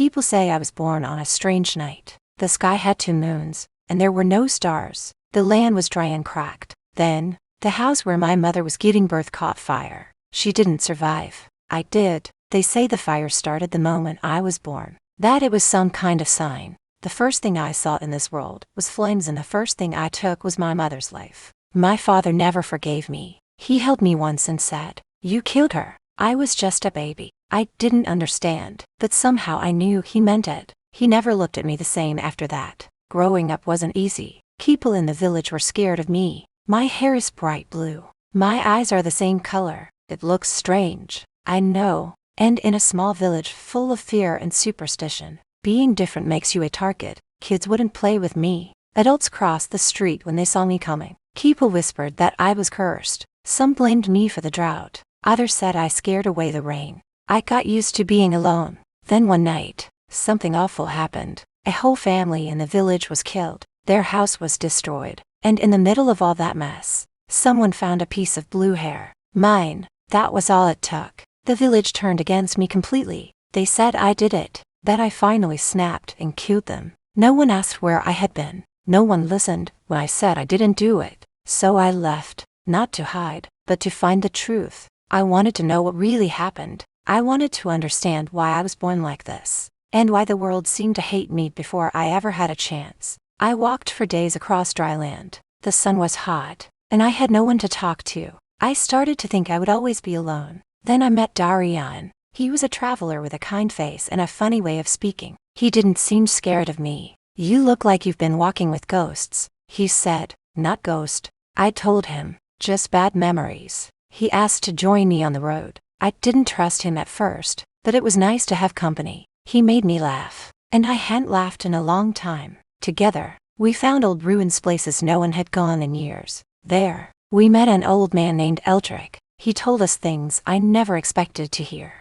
People say I was born on a strange night. The sky had 2 moons, and there were no stars. The land was dry and cracked. Then, the house where my mother was giving birth caught fire. She didn't survive. I did. They say the fire started the moment I was born. That it was some kind of sign. The first thing I saw in this world was flames, and the first thing I took was my mother's life. My father never forgave me. He held me once and said, "You killed her." I was just a baby. I didn't understand, but somehow I knew he meant it. He never looked at me the same after that. Growing up wasn't easy. People in the village were scared of me. My hair is bright blue. My eyes are the same color. It looks strange, I know. And in a small village full of fear and superstition, being different makes you a target. Kids wouldn't play with me. Adults crossed the street when they saw me coming. People whispered that I was cursed. Some blamed me for the drought. Others said I scared away the rain. I got used to being alone. Then one night, something awful happened. A whole family in the village was killed. Their house was destroyed. And in the middle of all that mess, someone found a piece of blue hair. Mine. That was all it took. The village turned against me completely. They said I did it, that I finally snapped and killed them. No one asked where I had been. No one listened when I said I didn't do it. So I left, not to hide, but to find the truth. I wanted to know what really happened. I wanted to understand why I was born like this, and why the world seemed to hate me before I ever had a chance. I walked for days across dry land. The sun was hot, and I had no one to talk to. I started to think I would always be alone. Then I met Darian. He was a traveler with a kind face and a funny way of speaking. He didn't seem scared of me. "You look like you've been walking with ghosts," he said. "Not ghost," I told him. "Just bad memories." He asked to join me on the road. I didn't trust him at first, but it was nice to have company. He made me laugh, and I hadn't laughed in a long time. Together, we found old ruins, places no one had gone in years. There, we met an old man named Eldrick. He told us things I never expected to hear.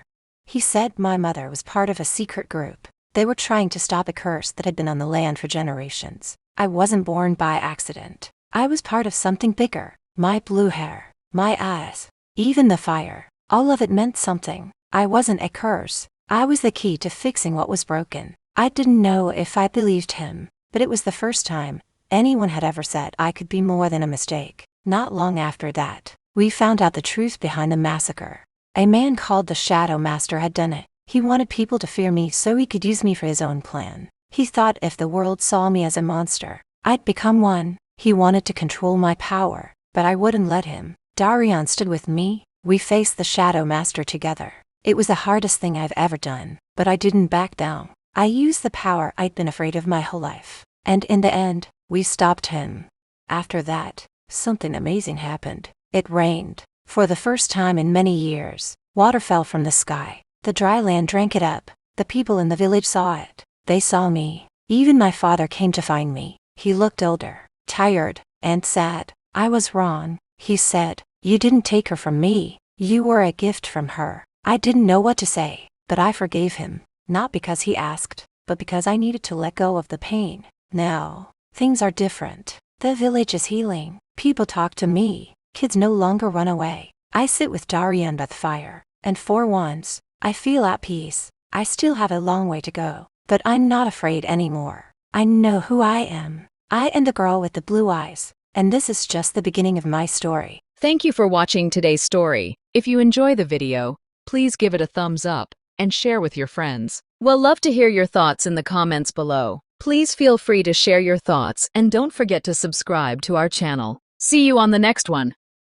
He said my mother was part of a secret group. They were trying to stop a curse that had been on the land for generations. I wasn't born by accident. I was part of something bigger. My blue hair, my eyes, even the fire, all of it meant something. I wasn't a curse. I was the key to fixing what was broken. I didn't know if I believed him, but it was the first time anyone had ever said I could be more than a mistake. Not long after that, we found out the truth behind the massacre. A man called the Shadow Master had done it. He wanted people to fear me so he could use me for his own plan. He thought if the world saw me as a monster, I'd become one. He wanted to control my power, but I wouldn't let him. Darian stood with me. We faced the Shadow Master together. It was the hardest thing I've ever done, but I didn't back down. I used the power I'd been afraid of my whole life. And in the end, we stopped him. After that, something amazing happened. It rained. For the first time in many years, water fell from the sky. The dry land drank it up. The people in the village saw it. They saw me. Even my father came to find me. He looked older, tired, and sad. "I was wrong," he said. "You didn't take her from me. You were a gift from her." I didn't know what to say, but I forgave him. Not because he asked, but because I needed to let go of the pain. Now, things are different. The village is healing. People talk to me. Kids no longer run away. I sit with Darian by the fire, and for once, I feel at peace. I still have a long way to go, but I'm not afraid anymore. I know who I am. I am the girl with the blue eyes, and this is just the beginning of my story. Thank you for watching today's story. If you enjoy the video, please give it a thumbs up and share with your friends. We'll love to hear your thoughts in the comments below. Please feel free to share your thoughts and don't forget to subscribe to our channel. See you on the next one.